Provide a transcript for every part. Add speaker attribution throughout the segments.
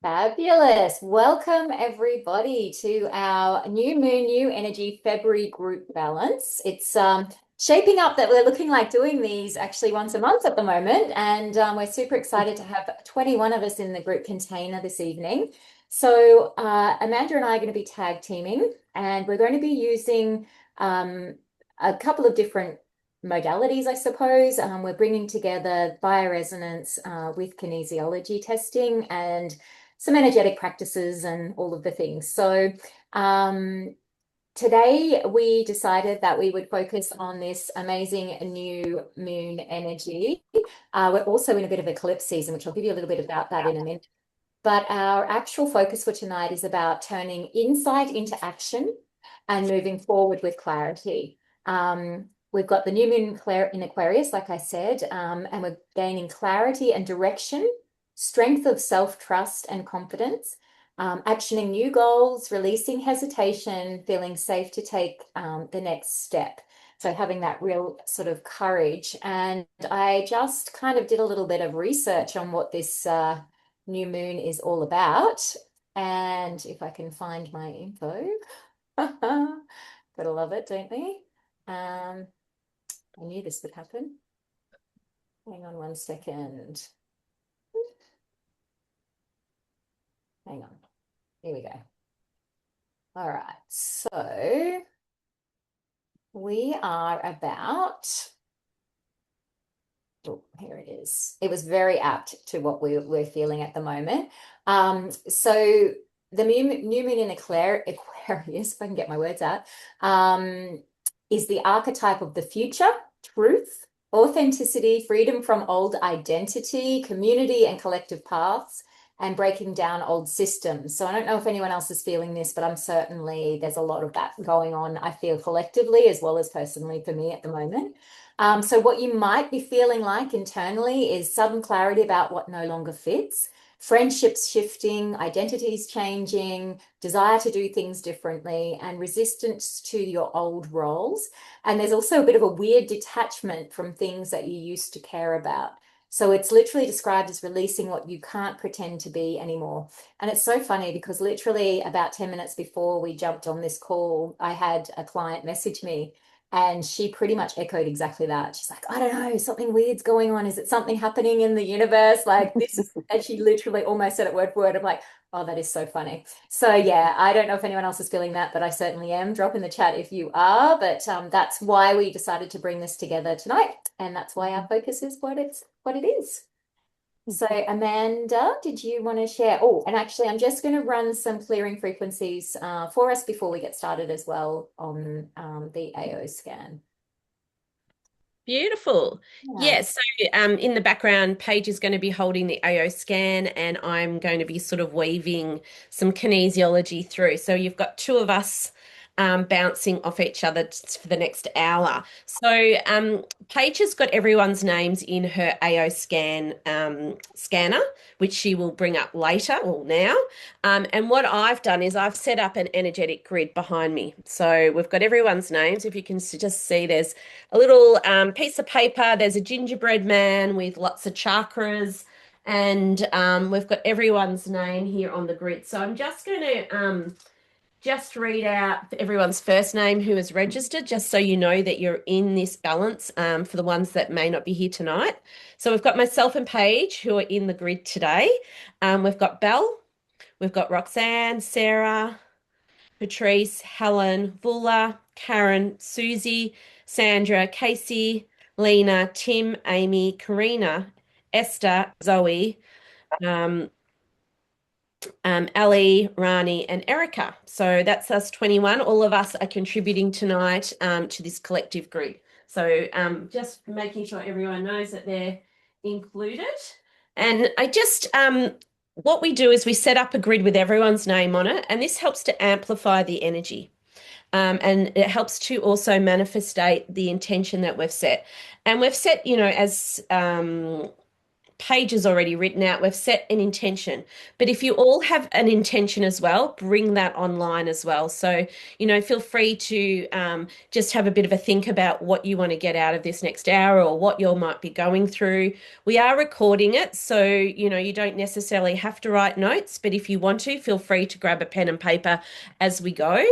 Speaker 1: Fabulous. Welcome everybody to our new moon, new energy February group balance. It's shaping up that we're looking like doing these actually once a month at the moment. And we're super excited to have 21 of us in the group container this evening. So Amanda and I are going to be tag teaming and we're going to be using a couple of different modalities, I suppose. We're bringing together bioresonance with kinesiology testing and some energetic practices and all of the things. So today we decided that we would focus on this amazing new moon energy. We're also in a bit of eclipse season, which I'll give you a little bit about that in a minute. But our actual focus for tonight is about turning insight into action and moving forward with clarity. We've got the new moon in Aquarius, like I said, and we're gaining clarity and direction, strength of self-trust and confidence, actioning new goals, releasing hesitation, feeling safe to take the next step. So having that real sort of courage. And I just kind of did a little bit of research on what this new moon is all about. And if I can find my info, gotta love it, don't they? I knew this would happen. Hang on one second. Hang on. Here we go. All right. So we are about, oh, here it is. It was very apt to what we're feeling at the moment. So the new moon in Aquarius, if I can get my words out, is the archetype of the future, truth, authenticity, freedom from old identity, community and collective paths, and breaking down old systems. So I don't know if anyone else is feeling this, but I'm certainly, there's a lot of that going on, I feel collectively as well as personally for me at the moment. So what you might be feeling like internally is sudden clarity about what no longer fits, friendships shifting, identities changing, desire to do things differently, and resistance to your old roles. And there's also a bit of a weird detachment from things that you used to care about. So it's literally described as releasing what you can't pretend to be anymore. And it's so funny because literally about 10 minutes before we jumped on this call, I had a client message me and she pretty much echoed exactly that. She's like, I don't know, something weird's going on. Is it something happening in the universe? Like this is, and she literally almost said it word for word. I'm like, oh, that is so funny. So yeah, I don't know if anyone else is feeling that, but I certainly am. Drop in the chat if you are. But that's why we decided to bring this together tonight. And that's why our focus is what it is. So Amanda, did you want to share? Oh, and actually, I'm just going to run some clearing frequencies for us before we get started as well on the AO scan.
Speaker 2: Beautiful.
Speaker 1: Yeah.
Speaker 2: Yeah, so in the background, Paige is going to be holding the AO scan, and I'm going to be sort of weaving some kinesiology through. So you've got two of us bouncing off each other for the next hour. So Paige has got everyone's names in her AO scanner, which she will bring up later or now. And what I've done is I've set up an energetic grid behind me. So we've got everyone's names. If you can just see, there's a little piece of paper. There's a gingerbread man with lots of chakras, and we've got everyone's name here on the grid. So I'm just going to just read out everyone's first name who is registered, just so you know that you're in this balance for the ones that may not be here tonight. So we've got myself and Paige who are in the grid today. We've got Belle, we've got Roxanne, Sarah, Patrice, Helen, Vula, Karen, Susie, Sandra, Casey, Lena, Tim, Amy, Karina, Esther, Zoe, um, Ali, Rani, and Erica. So that's us 21. All of us are contributing tonight to this collective group. So just making sure everyone knows that they're included. And I just, what we do is we set up a grid with everyone's name on it, and this helps to amplify the energy. And it helps to also manifestate the intention that we've set. And we've set, as page is already written out. We've set an intention. But if you all have an intention as well, bring that online as well. So, feel free to just have a bit of a think about what you want to get out of this next hour or what you might be going through. We are recording it, so, you don't necessarily have to write notes, but if you want to, feel free to grab a pen and paper as we go.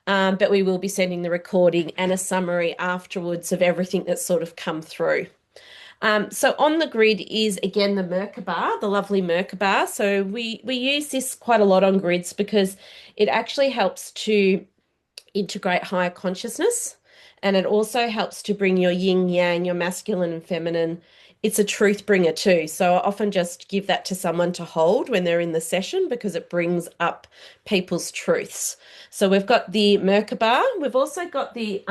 Speaker 2: But we will be sending the recording and a summary afterwards of everything that's sort of come through. So on the grid is again the Merkaba, the lovely Merkaba. So we use this quite a lot on grids because it actually helps to integrate higher consciousness, and it also helps to bring your yin yang, your masculine and feminine. It's a truth bringer too. So I often just give that to someone to hold when they're in the session because it brings up people's truths. So we've got the Merkaba. We've also got the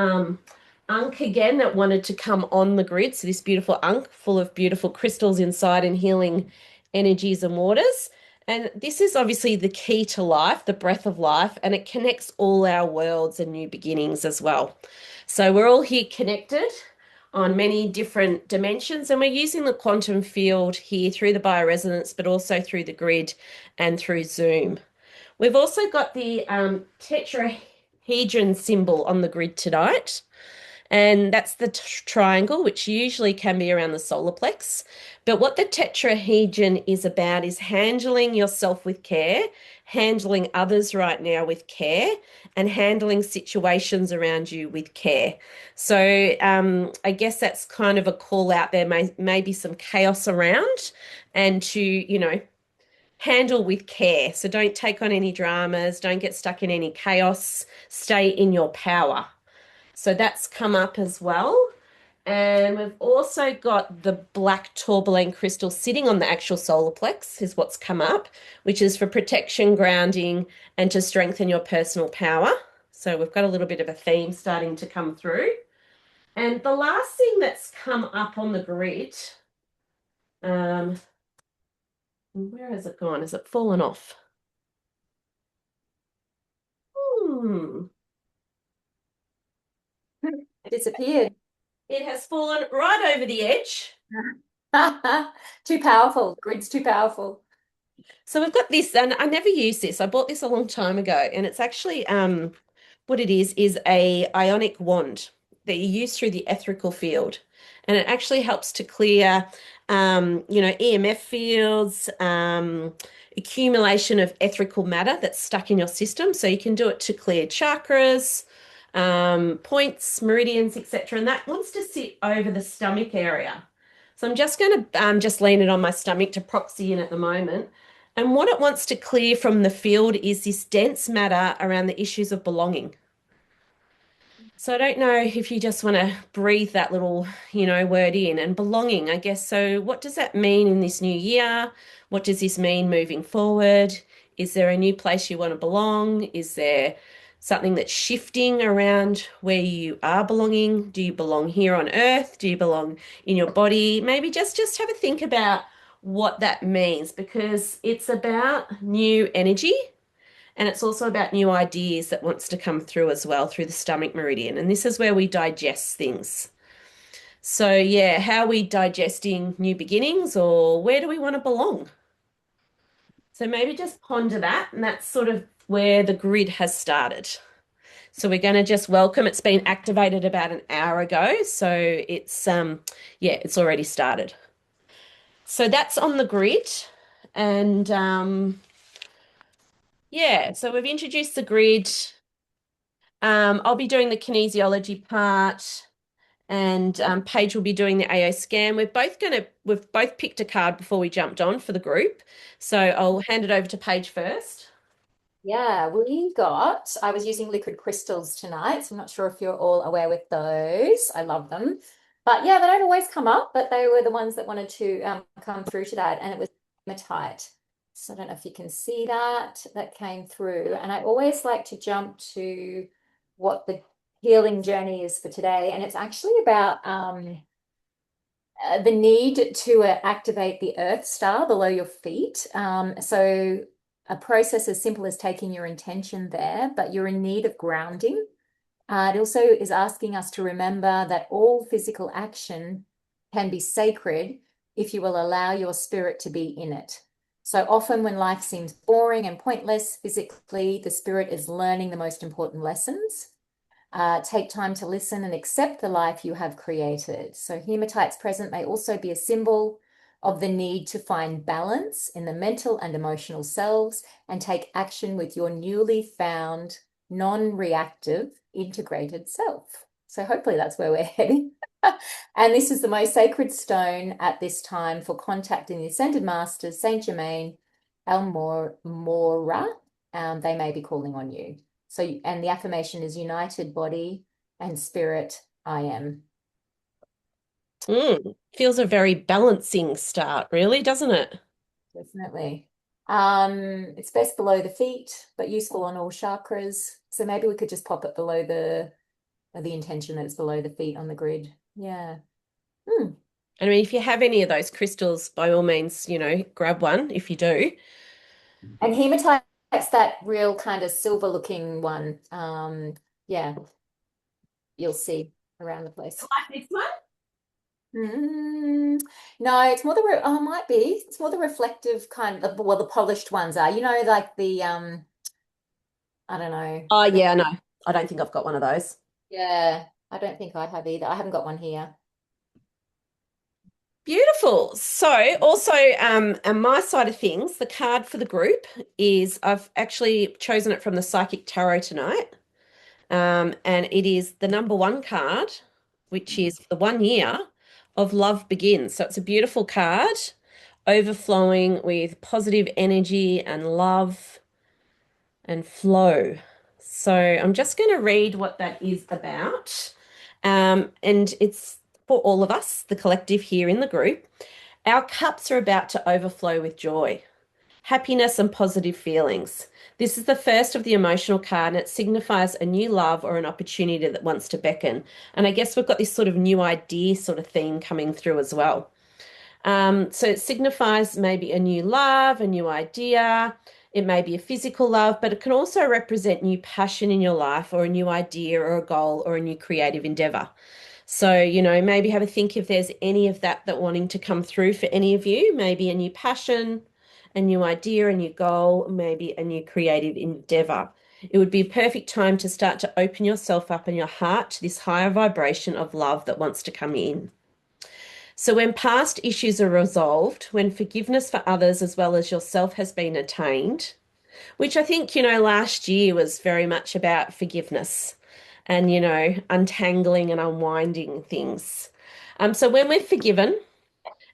Speaker 2: Ankh again that wanted to come on the grid. So this beautiful Ankh full of beautiful crystals inside and healing energies and waters. And this is obviously the key to life, the breath of life, and it connects all our worlds and new beginnings as well. So we're all here connected on many different dimensions, and we're using the quantum field here through the bioresonance, but also through the grid and through Zoom. We've also got the tetrahedron symbol on the grid tonight. And that's the triangle, which usually can be around the solar plex. But what the tetrahedron is about is handling yourself with care, handling others right now with care, and handling situations around you with care. So I guess that's kind of a call out there, maybe some chaos around, and to, handle with care. So don't take on any dramas, don't get stuck in any chaos, stay in your power. So that's come up as well. And we've also got the black tourmaline crystal sitting on the actual solar plex, is what's come up, which is for protection, grounding, and to strengthen your personal power. So we've got a little bit of a theme starting to come through. And the last thing that's come up on the grid, um, where has it gone? Has it fallen off? Hmm.
Speaker 1: Disappeared.
Speaker 2: It has fallen right over the edge.
Speaker 1: Too powerful. The grid's too powerful.
Speaker 2: So we've got this, and I never used this. I bought this a long time ago, and it's actually what it is a ionic wand that you use through the etherical field, and it actually helps to clear, EMF fields, accumulation of etherical matter that's stuck in your system. So you can do it to clear chakras, points, meridians, etc. And that wants to sit over the stomach area. So I'm just going to just lean it on my stomach to proxy in at the moment. And what it wants to clear from the field is this dense matter around the issues of belonging. So I don't know if you just want to breathe that little, word in and belonging, I guess. So what does that mean in this new year? What does this mean moving forward? Is there a new place you want to belong? Is there something that's shifting around where you are belonging? Do you belong here on earth? Do you belong in your body? Maybe just have a think about what that means because it's about new energy. And it's also about new ideas that wants to come through as well through the stomach meridian. And this is where we digest things. So, yeah, how are we digesting new beginnings or where do we want to belong? So, maybe just ponder that. And that's sort of where the grid has started. So, we're going to just welcome. It's been activated about an hour ago. So, it's already started. So, that's on the grid. And so we've introduced the grid. I'll be doing the kinesiology part, and Paige will be doing the AO scan. We've both picked a card before we jumped on for the group, so I'll hand it over to Paige first.
Speaker 1: Yeah, I was using liquid crystals tonight, so I'm not sure if you're all aware with those. I love them. But yeah, they don't always come up, but they were the ones that wanted to come through to that, and it was hematite. So I don't know if you can see that came through. And I always like to jump to what the healing journey is for today. And it's actually about the need to activate the Earth star below your feet. So a process as simple as taking your intention there, but you're in need of grounding. It also is asking us to remember that all physical action can be sacred if you will allow your spirit to be in it. So often, when life seems boring and pointless physically, the spirit is learning the most important lessons. Take time to listen and accept the life you have created. So, hematite's present may also be a symbol of the need to find balance in the mental and emotional selves and take action with your newly found, non reactive, integrated self. So, hopefully, that's where we're heading. And this is the most sacred stone at this time for contacting the ascended masters, Saint Germain, El Mora. They may be calling on you. So, and the affirmation is united body and spirit, I am.
Speaker 2: Feels a very balancing start, really, doesn't it?
Speaker 1: Definitely. It's best below the feet, but useful on all chakras. So maybe we could just pop it below the intention that it's below the feet on the grid. Yeah. Hmm.
Speaker 2: I mean, if you have any of those crystals, by all means, grab one if you do.
Speaker 1: And hematite's that real kind of silver looking one. Yeah, you'll see around the place.
Speaker 2: Like this one?
Speaker 1: No, it's more oh, it might be. It's more the reflective kind of, well, the polished ones are. Like I don't know.
Speaker 2: Oh, yeah, no. I don't think I've got one of those.
Speaker 1: Yeah, I don't think I have either. I haven't got one here.
Speaker 2: Beautiful. So, also, on my side of things, the card for the group is I've actually chosen it from the Psychic Tarot tonight. And it is the number one card, which is the 1 year of Love Begins. So, it's a beautiful card, overflowing with positive energy and love and flow. So, I'm just going to read what that is about. And it's for all of us, the collective here in the group. Our cups are about to overflow with joy, happiness, and positive feelings. This is the first of the emotional card, and it signifies a new love or an opportunity that wants to beckon. And I guess we've got this sort of new idea sort of theme coming through as well. So it signifies maybe a new love, a new idea. It may be a physical love, but it can also represent new passion in your life or a new idea or a goal or a new creative endeavor. So, maybe have a think if there's any of that wanting to come through for any of you, maybe a new passion, a new idea, a new goal, maybe a new creative endeavor. It would be a perfect time to start to open yourself up and your heart to this higher vibration of love that wants to come in. So, when past issues are resolved, when forgiveness for others as well as yourself has been attained, which I think, last year was very much about forgiveness and, untangling and unwinding things. So when we're forgiven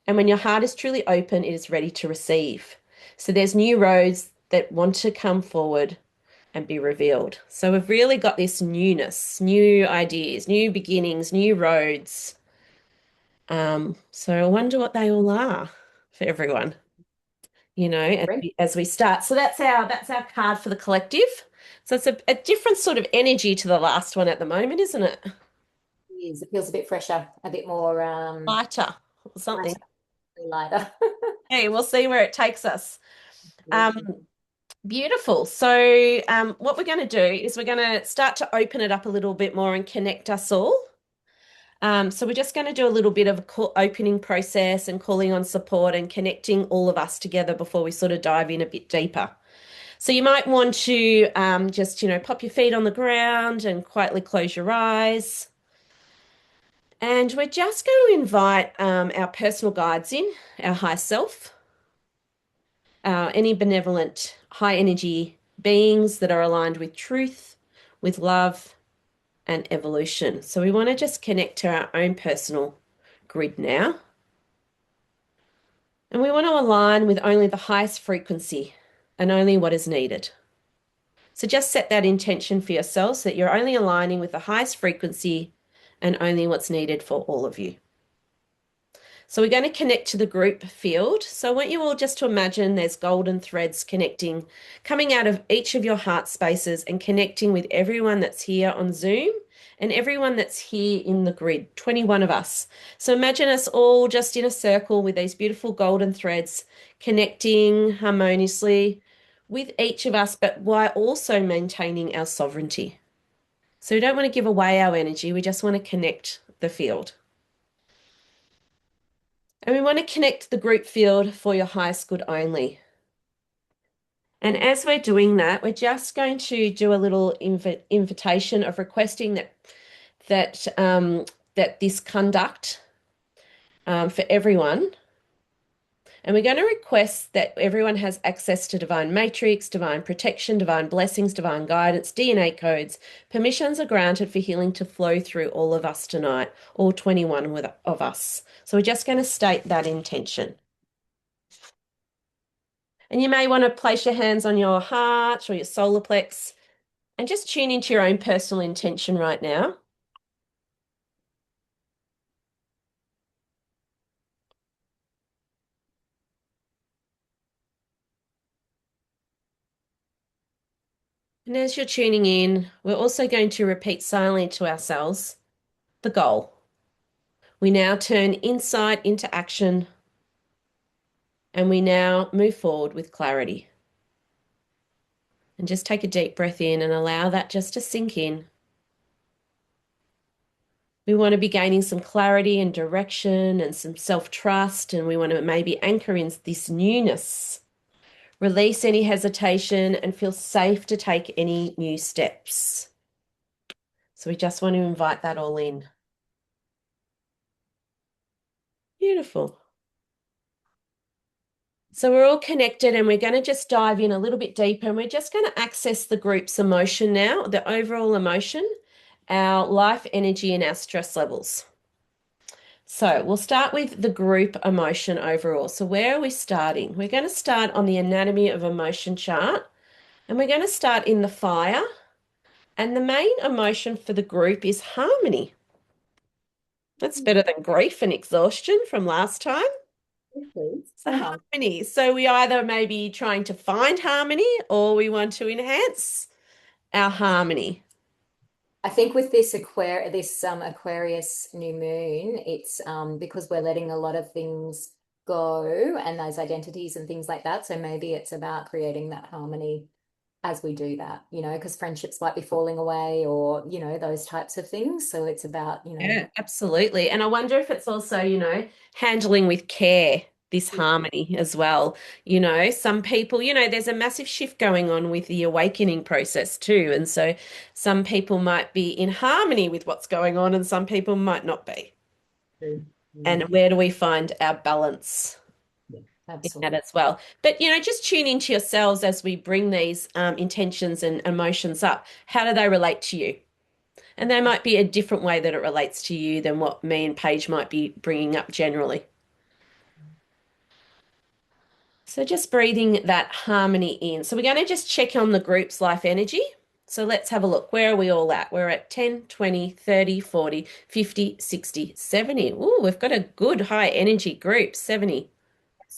Speaker 2: and when your heart is truly open, it is ready to receive. So there's new roads that want to come forward and be revealed. So we've really got this newness, new ideas, new beginnings, new roads. So I wonder what they all are for everyone,
Speaker 1: Great.
Speaker 2: as we start. So that's our card for the collective. So it's a different sort of energy to the last one at the moment, isn't it?
Speaker 1: It feels a bit fresher, a bit more
Speaker 2: Lighter or something.
Speaker 1: lighter, lighter.
Speaker 2: Hey, we'll see where it takes us. Um, Beautiful. So, what we're going to do is we're going to start to open it up a little bit more and connect us all. So, we're just going to do a little bit of a opening process and calling on support and connecting all of us together before we sort of dive in a bit deeper. So, you might want to just, pop your feet on the ground and quietly close your eyes. And we're just going to invite our personal guides in, our high self, any benevolent, high energy beings that are aligned with truth, with love, and evolution. So we want to just connect to our own personal grid now. And we want to align with only the highest frequency and only what is needed. So just set that intention for yourself so that you're only aligning with the highest frequency and only what's needed for all of you. So we're going to connect to the group field. So I want you all just to imagine there's golden threads connecting, coming out of each of your heart spaces and connecting with everyone that's here on Zoom and everyone that's here in the grid, 21 of us. So imagine us all just in a circle with these beautiful golden threads connecting harmoniously with each of us, but while also maintaining our sovereignty. So we don't want to give away our energy, we just want to connect the field. And we want to connect the group field for your highest good only. And as we're doing that, we're just going to do a little invitation of requesting that this conduct for everyone. And we're going to request that everyone has access to divine matrix, divine protection, divine blessings, divine guidance, DNA codes. Permissions are granted for healing to flow through all of us tonight, all 21 of us. So we're just going to state that intention. And you may want to place your hands on your heart or your solar plex and just tune into your own personal intention right now. And as you're tuning in, we're also going to repeat silently to ourselves the goal. We now turn insight into action and we now move forward with clarity. And just take a deep breath in and allow that just to sink in. We want to be gaining some clarity and direction and some self-trust, and we want to maybe anchor in this newness. Release any hesitation and feel safe to take any new steps. So we just want to invite that all in. Beautiful. So we're all connected and we're going to just dive in a little bit deeper and we're just going to access the group's emotion now, the overall emotion, our life energy and our stress levels. So we'll start with the group emotion overall. So where are we starting? We're going to start on the anatomy of emotion chart and we're going to start in the fire. And the main emotion for the group is harmony. That's better than grief and exhaustion from last time.
Speaker 1: Please.
Speaker 2: So harmony. So we either may be trying to find harmony or we want to enhance our harmony.
Speaker 1: I think with this Aquarius new moon, it's because we're letting a lot of things go and those identities and things like that. So maybe it's about creating that harmony as we do that, because friendships might be falling away or, those types of things. So it's about,
Speaker 2: Yeah, absolutely. And I wonder if it's also, handling with care, this harmony as well. Some people, there's a massive shift going on with the awakening process too. And so some people might be in harmony with what's going on and some people might not be. And
Speaker 1: Mm,
Speaker 2: where do we find our balance
Speaker 1: yeah,
Speaker 2: in that
Speaker 1: absolutely.
Speaker 2: as well? But, just tune into yourselves as we bring these intentions and emotions up. How do they relate to you? And there might be a different way that it relates to you than what me and Paige might be bringing up generally. So just breathing that harmony in. So we're going to just check on the group's life energy. So let's have a look. Where are we all at? We're at 10, 20, 30, 40, 50, 60, 70. Ooh, we've got a good high energy group, 70.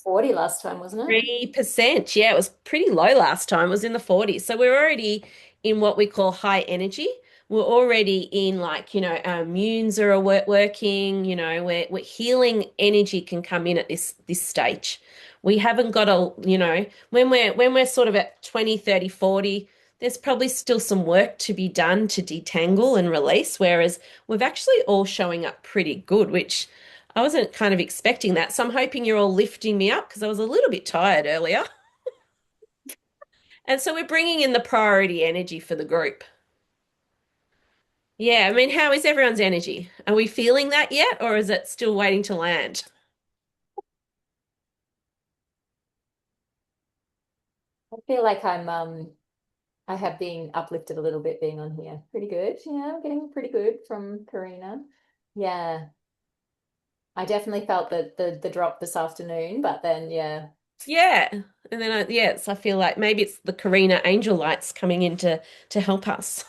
Speaker 1: 40 last time, wasn't it?
Speaker 2: 3%. Yeah, it was pretty low last time. It was in the 40s. So we're already in what we call high energy. We're already in like, our immunes are working, we're healing energy can come in at this stage. We haven't got when we're sort of at 20, 30, 40, there's probably still some work to be done to detangle and release, whereas we've actually all showing up pretty good, which I wasn't kind of expecting that. So I'm hoping you're all lifting me up because I was a little bit tired earlier. And so we're bringing in the priority energy for the group. Yeah, I mean, how is everyone's energy? Are we feeling that yet, or is it still waiting to land?
Speaker 1: I feel like I have been uplifted a little bit being on here. Pretty good. Yeah, I'm getting pretty good from Karina. Yeah. I definitely felt the drop this afternoon, but then yeah.
Speaker 2: Yeah. And then, yes, I feel like maybe it's the Karina angel lights coming in to help us.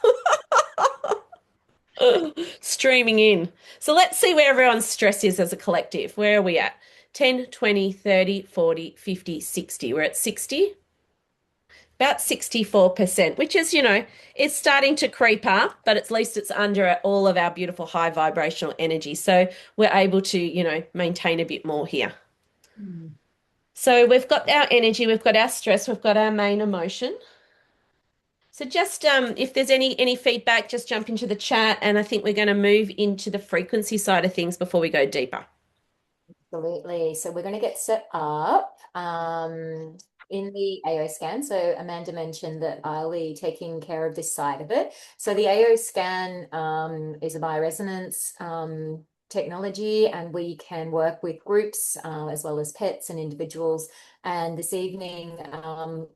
Speaker 2: Streaming in. So let's see where everyone's stress is as a collective. Where are we at? 10, 20, 30, 40, 50, 60. We're at 60. About 64%, which is, it's starting to creep up, but at least it's under all of our beautiful high vibrational energy. So we're able to, maintain a bit more here.
Speaker 1: Mm.
Speaker 2: So we've got our energy, we've got our stress, we've got our main emotion. So just if there's any feedback, just jump into the chat, and I think we're going to move into the frequency side of things before we go deeper.
Speaker 1: Absolutely. So we're going to get set up in the AO scan. So Amanda mentioned that I'll be taking care of this side of it. So the AO scan is a bioresonance technology, and we can work with groups as well as pets and individuals. And this evening,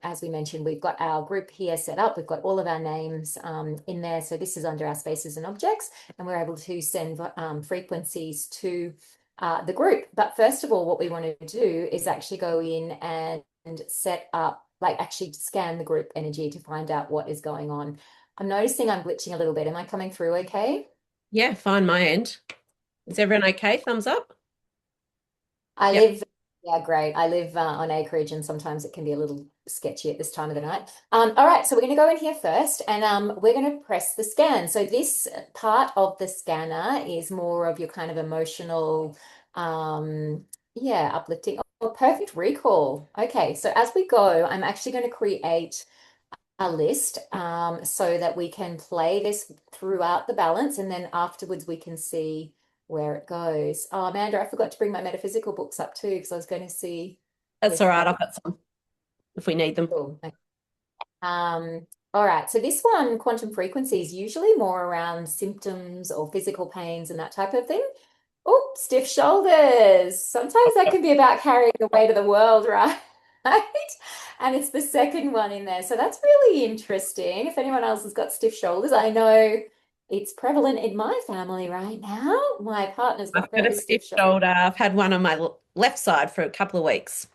Speaker 1: as we mentioned, we've got our group here set up. We've got all of our names in there. So this is under our spaces and objects, and we're able to send frequencies to the group. But first of all, what we want to do is actually go in and set up, like actually scan the group energy to find out what is going on. I'm noticing I'm glitching a little bit. Am I coming through okay?
Speaker 2: Yeah, fine, my end. Is everyone okay? Thumbs up?
Speaker 1: I
Speaker 2: Yep.
Speaker 1: live, yeah, great. I live on acreage, and sometimes it can be a little sketchy at this time of the night. All right, so we're going to go in here first, and we're going to press the scan. So this part of the scanner is more of your kind of emotional, yeah, uplifting. Oh, perfect recall. Okay, so as we go, I'm actually going to create a list so that we can play this throughout the balance, and then afterwards we can see where it goes. Oh, Amanda, I forgot to bring my metaphysical books up too because I was going to see
Speaker 2: That's all
Speaker 1: with
Speaker 2: right.
Speaker 1: that.
Speaker 2: I've got some if we need them.
Speaker 1: Cool. All right. So this one, quantum frequency, is usually more around symptoms or physical pains and that type of thing. Oh, stiff shoulders. Sometimes that can be about carrying the weight of the world, right? And it's the second one in there. So that's really interesting. If anyone else has got stiff shoulders, I know it's prevalent in my family right now. My partner's
Speaker 2: I've
Speaker 1: got
Speaker 2: got a
Speaker 1: very
Speaker 2: stiff
Speaker 1: stiff shoulders.
Speaker 2: shoulder. I've had one on my left side for a couple of weeks.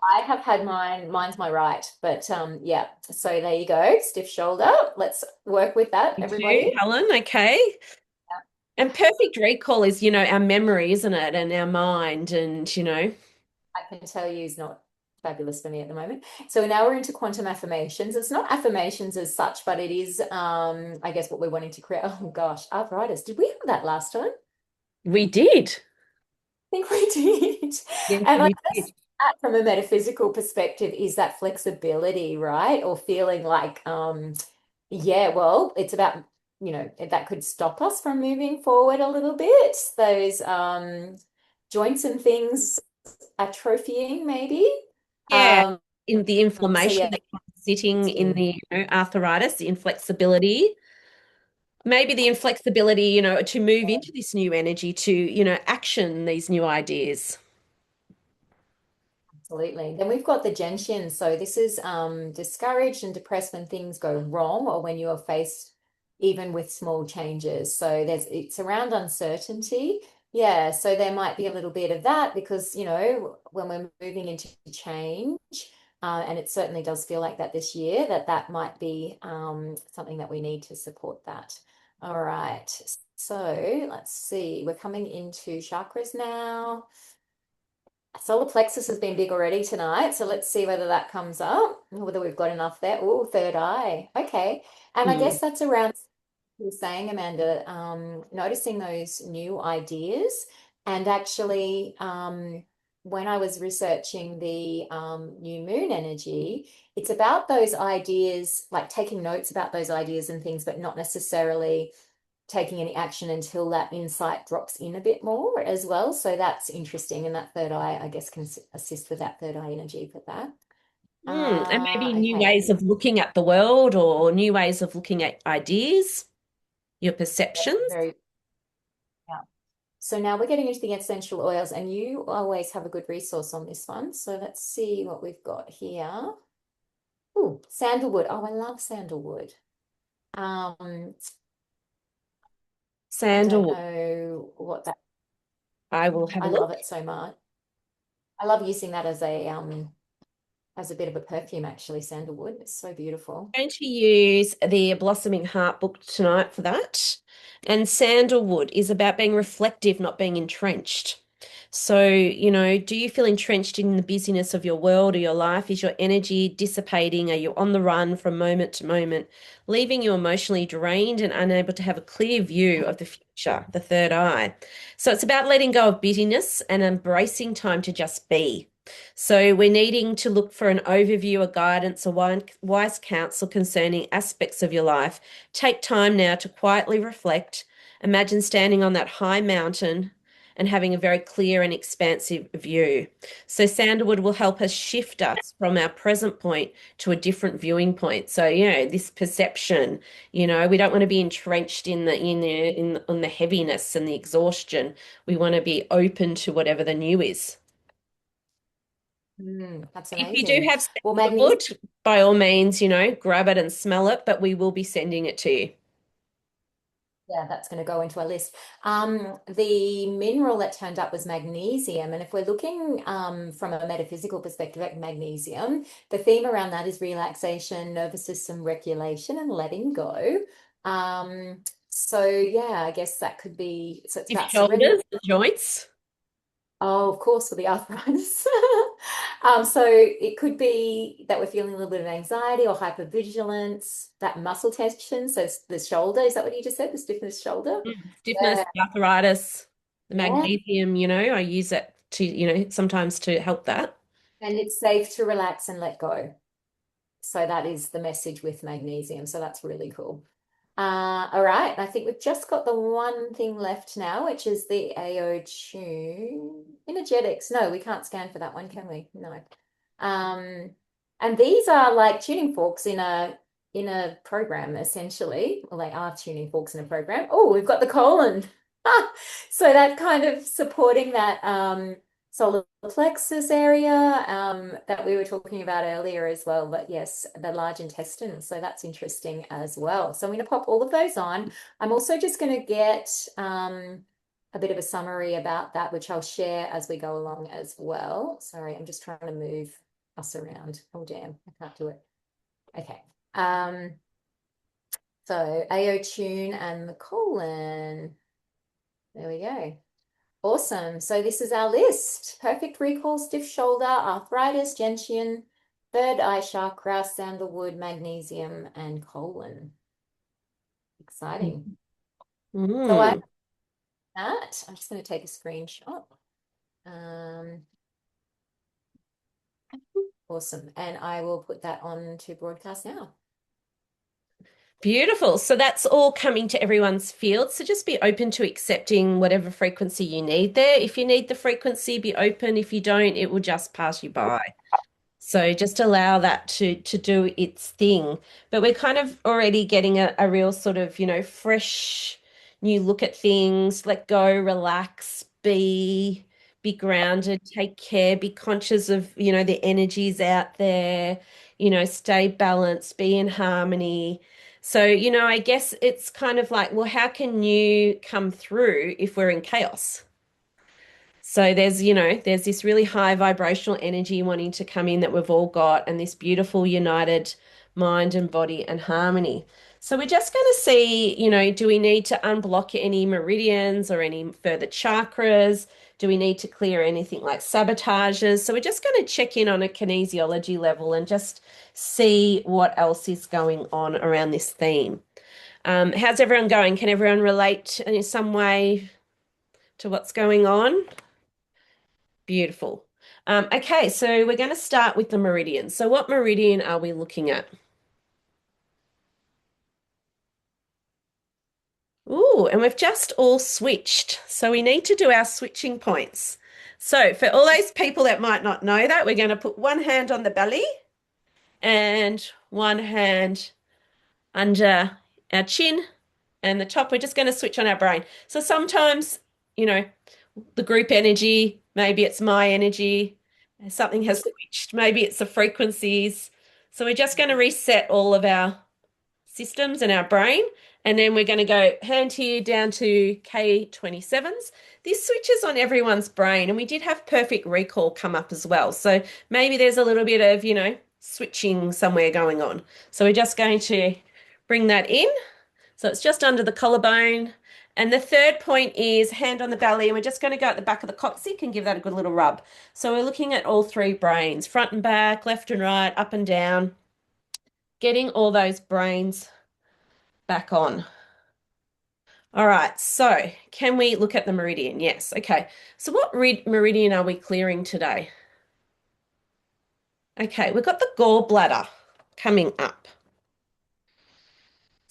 Speaker 1: I have had mine, mine's my right, but yeah. So there you go, stiff shoulder. Let's work with that,
Speaker 2: Me too,
Speaker 1: everybody.
Speaker 2: Helen. Okay. And perfect recall is, our memory, isn't it? And our mind and.
Speaker 1: I can tell you is not fabulous for me at the moment. So now we're into quantum affirmations. It's not affirmations as such, but it is, I guess, what we're wanting to create. Oh gosh, arthritis. Did we have that last time?
Speaker 2: We did.
Speaker 1: Think we did.
Speaker 2: Yes,
Speaker 1: And I
Speaker 2: we
Speaker 1: guess
Speaker 2: did.
Speaker 1: that from a metaphysical perspective is that flexibility, right? Or feeling like, yeah, well, it's about, that could stop us from moving forward a little bit. Those joints and things atrophying, maybe.
Speaker 2: Yeah.
Speaker 1: Um,
Speaker 2: In the
Speaker 1: so
Speaker 2: inflammation
Speaker 1: yeah,
Speaker 2: that is sitting in
Speaker 1: team.
Speaker 2: the arthritis, the inflexibility. Maybe the inflexibility to move into this new energy, to action these new ideas.
Speaker 1: Absolutely. Then we've got the gentian. So this is discouraged and depressed when things go wrong or when you are faced even with small changes. So it's around uncertainty. Yeah, so there might be a little bit of that because, when we're moving into change, and it certainly does feel like that this year, that might be something that we need to support that. All right. So let's see. We're coming into chakras now. Solar plexus has been big already tonight, so let's see whether that comes up, whether we've got enough there. Oh, third eye. Okay. And I
Speaker 2: Hmm.
Speaker 1: guess that's around you were saying, Amanda, noticing those new ideas. And actually, when I was researching the new moon energy, it's about those ideas, like taking notes about those ideas and things, but not necessarily taking any action until that insight drops in a bit more as well. So that's interesting. And that third eye, I guess, can assist with that third eye energy for that.
Speaker 2: And maybe new
Speaker 1: Okay.
Speaker 2: ways of looking at the world or new ways of looking at ideas, your
Speaker 1: Yep,
Speaker 2: perceptions.
Speaker 1: very, yeah. So now we're getting into the essential oils, and you always have a good resource on this one. So let's see what we've got here. Oh, sandalwood. Oh, I love sandalwood. Um, I don't
Speaker 2: Sandalwood.
Speaker 1: know what that,
Speaker 2: I will have a
Speaker 1: I love
Speaker 2: look.
Speaker 1: it so much. I love using that as a bit of a perfume, actually, sandalwood. It's so beautiful.
Speaker 2: Going to use the Blossoming Heart book tonight for that. And sandalwood is about being reflective, not being entrenched. So do you feel entrenched in the busyness of your world or your life? Is your energy dissipating? Are you on the run from moment to moment, leaving you emotionally drained and unable to have a clear view of the future, the third eye? So it's about letting go of busyness and embracing time to just be. So we're needing to look for an overview, a guidance, a wise counsel concerning aspects of your life. Take time now to quietly reflect. Imagine standing on that high mountain and having a very clear and expansive view. So sandalwood will help us shift us from our present point to a different viewing point. So, this perception, we don't want to be entrenched in the heaviness and the exhaustion. We want to be open to whatever the new is.
Speaker 1: That's
Speaker 2: If you do
Speaker 1: amazing.
Speaker 2: have
Speaker 1: Well, magnesium.
Speaker 2: sandalwood, by all means, grab it and smell it, but we will be sending it to you.
Speaker 1: Yeah, that's going to go into our list. The mineral that turned up was magnesium. And if we're looking from a metaphysical perspective at magnesium, the theme around that is relaxation, nervous system regulation, and letting go. So yeah, I guess that could be, so it's
Speaker 2: If
Speaker 1: about surrender.
Speaker 2: shoulders, the joints.
Speaker 1: Oh, of course, for the arthritis. So it could be that we're feeling a little bit of anxiety or hypervigilance, that muscle tension. So it's the shoulder, is that what you just said? The stiffness shoulder?
Speaker 2: Stiffness,
Speaker 1: Yeah.
Speaker 2: arthritis, the
Speaker 1: Yeah.
Speaker 2: magnesium, I use it to, sometimes to help that.
Speaker 1: And it's safe to relax and let go. So that is the message with magnesium. So that's really cool. All right. I think we've just got the one thing left now, which is the AO tune. Energetics. No, we can't scan for that one, can we? No. Um, and these are like tuning forks in a program, essentially. Well, they are tuning forks in a program. Oh, we've got the colon. So that kind of supporting that solar plexus area that we were talking about earlier as well. But yes, the large intestine. So that's interesting as well. So I'm going to pop all of those on. I'm also just going to get a bit of a summary about that, which I'll share as we go along as well. Sorry, I'm just trying to move us around. Oh, damn, I can't do it. Okay. So AO tune and the colon. There we go. Awesome. So this is our list. Perfect recall, stiff shoulder, arthritis, gentian, third eye chakra, sandalwood, magnesium, and colon. Exciting. So I'm
Speaker 2: Mm.
Speaker 1: at, I'm just going to take a screenshot. Um, awesome. And I will put that on to broadcast now.
Speaker 2: Beautiful. So that's all coming to everyone's field. So just be open to accepting whatever frequency you need there. If you need the frequency, be open. If you don't, it will just pass you by. So just allow that to do its thing. But we're kind of already getting a real sort of, fresh new look at things. Let go, relax, be grounded, take care, be conscious of, the energies out there, stay balanced, be in harmony. So, I guess it's kind of like, well, how can you come through if we're in chaos? So there's this really high vibrational energy wanting to come in that we've all got, and this beautiful united mind and body and harmony. So we're just going to see, do we need to unblock any meridians or any further chakras? Do we need to clear anything like sabotages? So we're just going to check in on a kinesiology level and just see what else is going on around this theme. How's everyone going? Can everyone relate in some way to what's going on? Beautiful. Okay, so we're going to start with the meridian. So what meridian are we looking at? Ooh, and we've just all switched. So we need to do our switching points. So for all those people that might not know that, we're going to put one hand on the belly and one hand under our chin and the top. We're just going to switch on our brain. So sometimes, you know, the group energy, maybe it's my energy, something has switched, maybe it's the frequencies. So we're just going to reset all of our systems and our brain. And then we're going to go hand here down to K27s. This switches on everyone's brain. And we did have perfect recall come up as well. So maybe there's a little bit of, switching somewhere going on. So we're just going to bring that in. So it's just under the collarbone. And the third point is hand on the belly. And we're just going to go at the back of the coccyx and give that a good little rub. So we're looking at all three brains, front and back, left and right, up and down, getting all those brains back on. All right, so can we look at the meridian? Yes, okay. So what meridian are we clearing today? Okay, we've got the gallbladder coming up.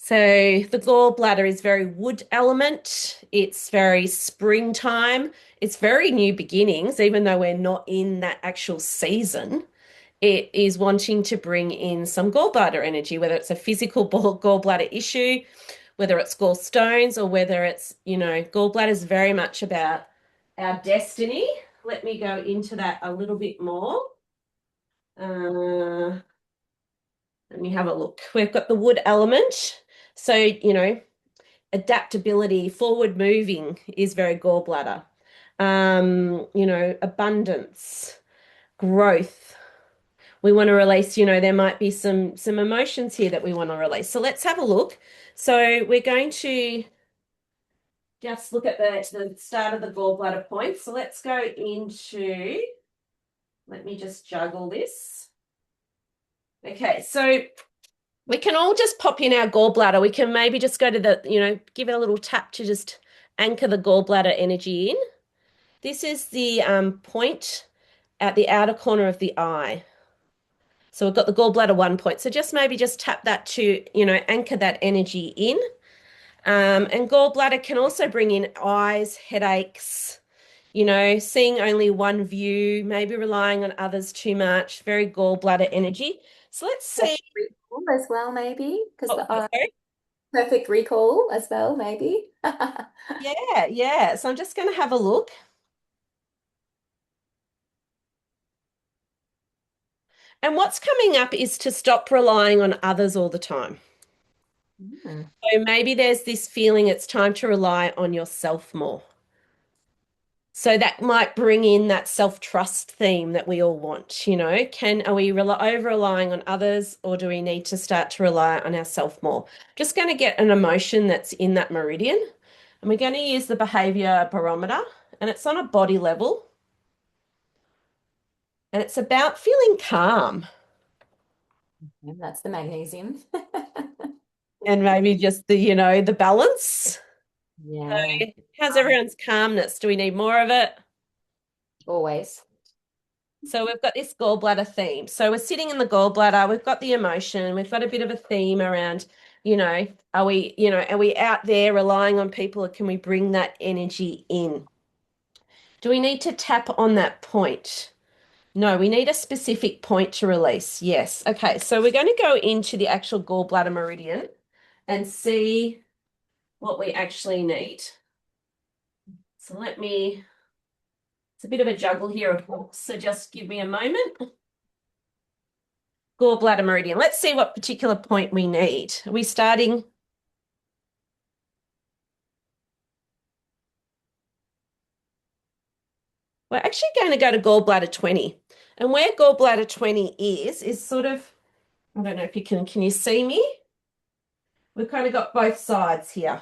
Speaker 2: So the gallbladder is very wood element. It's very springtime. It's very new beginnings, even though we're not in that actual season. It is wanting to bring in some gallbladder energy, whether it's a physical gallbladder issue, whether it's gallstones, or whether it's, gallbladder is very much about our destiny. Let me go into that a little bit more. Uh, Let me have a look. We've got the wood element. So, adaptability, forward moving is very gallbladder. Abundance, growth. We want to release, there might be some emotions here that we want to release. So let's have a look. So we're going to just look at the start of the gallbladder point. So let's go into, let me just juggle this. Okay, so we can all just pop in our gallbladder. We can maybe just go to give it a little tap to just anchor the gallbladder energy in. This is the point at the outer corner of the eye. So we've got the gallbladder 1 point. So just maybe just tap that to, anchor that energy in. And gallbladder can also bring in eyes, headaches, seeing only one view, maybe relying on others too much, very gallbladder energy. So let's see.
Speaker 1: Perfect recall as well, maybe, because
Speaker 2: Oh,
Speaker 1: the
Speaker 2: sorry.
Speaker 1: perfect recall as well, maybe.
Speaker 2: Yeah, yeah. So I'm just going to have a look. And what's coming up is to stop relying on others all the time.
Speaker 1: Mm.
Speaker 2: So maybe there's this feeling it's time to rely on yourself more. So that might bring in that self-trust theme that we all want, are we over relying on others, or do we need to start to rely on ourselves more? Just going to get an emotion that's in that meridian, and we're going to use the behavior barometer, and it's on a body level, and it's about feeling calm
Speaker 1: And that's the magnesium.
Speaker 2: and maybe just the balance.
Speaker 1: Yeah,
Speaker 2: So how's everyone's calmness? Do we need more of it?
Speaker 1: always.
Speaker 2: So we've got this gallbladder theme. So we're sitting in the gallbladder, we've got the emotion, we've got a bit of a theme around, are we out there relying on people, or can we bring that energy in? Do we need to tap on that point? No, we need a specific point to release. Yes. Okay, so we're going to go into the actual gallbladder meridian and see what we actually need. So it's a bit of a juggle here, of course. So just give me a moment. Gallbladder meridian. Let's see what particular point we need. Are we starting? We're actually going to go to gallbladder 20. And where gallbladder 20 is sort of, I don't know if can you see me? We've kind of got both sides here.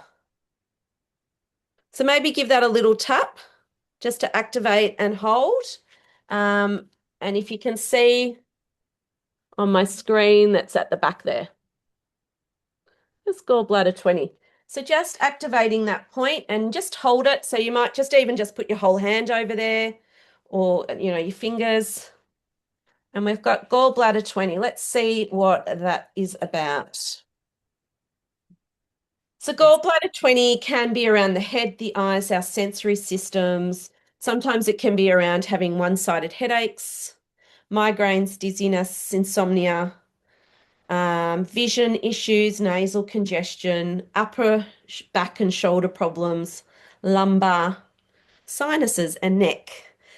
Speaker 2: So maybe give that a little tap just to activate and hold. Um, and if you can see on my screen, that's at the back there. It's gallbladder 20. So just activating that point and just hold it. So you might just even just put your whole hand over there, or, your fingers. And we've got gallbladder 20. Let's see what that is about. So
Speaker 1: It's
Speaker 2: gallbladder 20 can be around the head, the eyes, our sensory systems. Sometimes it can be around having one-sided headaches, migraines, dizziness, insomnia, vision issues, nasal congestion, upper back and shoulder problems, lumbar, sinuses, and neck.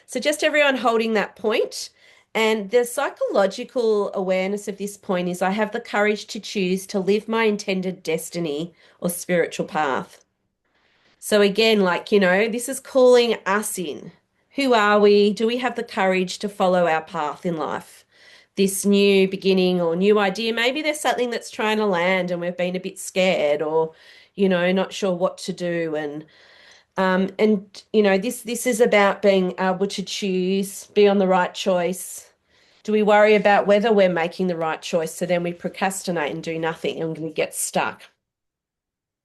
Speaker 2: So just everyone holding that point. And the psychological awareness of this point is I have the courage to choose to live my intended destiny or spiritual path. So again, this is calling us in. Who are we? Do we have the courage to follow our path in life? This new beginning or new idea, maybe there's something that's trying to land and we've been a bit scared, or, not sure what to do. This is about being able to choose, be on the right choice. Do we worry about whether we're making the right choice? So then we procrastinate and do nothing and we get stuck.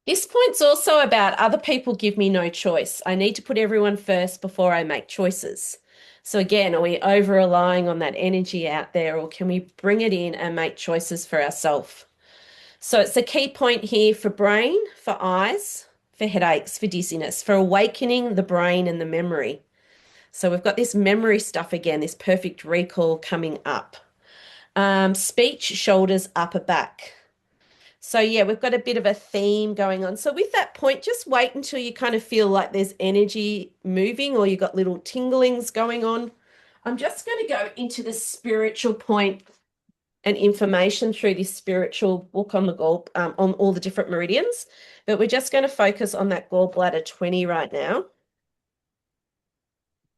Speaker 2: This point's also about other people give me no choice. I need to put everyone first before I make choices. So again, are we over relying on that energy out there, or can we bring it in and make choices for ourselves? So it's a key point here for brain, for eyes, for headaches, for dizziness, for awakening the brain and the memory. So we've got this memory stuff again, this perfect recall coming up. Speech, shoulders, upper back. So yeah, we've got a bit of a theme going on. So with that point, just wait until you kind of feel like there's energy moving or you've got little tinglings going on. I'm just going to go into the spiritual point and information through this spiritual book on the on all the different meridians, but we're just going to focus on that gallbladder 20 right now.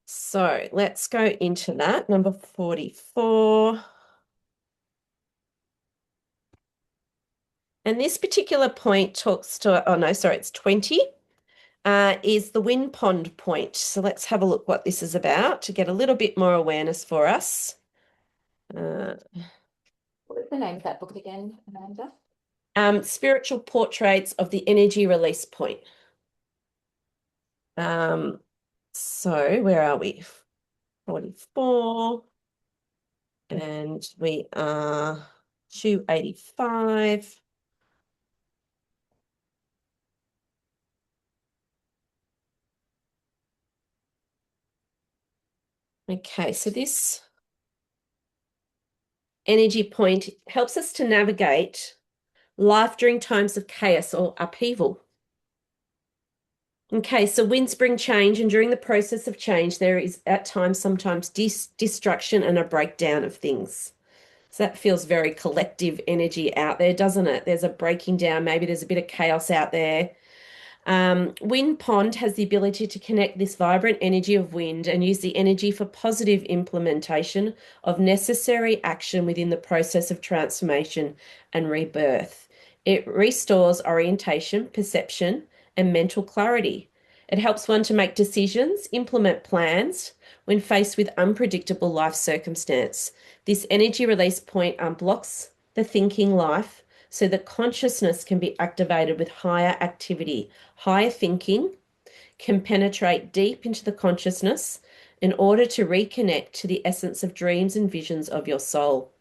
Speaker 2: So let's go into that, number 44. And this particular point talks to, oh no, sorry, it's 20, is the wind pond point. So let's have a look what this is about to get a little bit more awareness for us. Uh,
Speaker 1: What was the name of that book again, Amanda?
Speaker 2: Spiritual portraits of the energy release point. Um, so where are we? 44, and we are 285. Okay, so this energy point helps us to navigate life during times of chaos or upheaval. Okay, so winds bring change, and during the process of change, there is at times sometimes destruction and a breakdown of things. So that feels very collective energy out there, doesn't it? There's a breaking down, maybe there's a bit of chaos out there. Wind Pond has the ability to connect this vibrant energy of wind and use the energy for positive implementation of necessary action within the process of transformation and rebirth. It restores orientation, perception, and mental clarity. It helps one to make decisions, implement plans when faced with unpredictable life circumstance. This energy release point unblocks the thinking life so that consciousness can be activated with higher activity. Higher thinking can penetrate deep into the consciousness in order to reconnect to the essence of dreams and visions of your soul.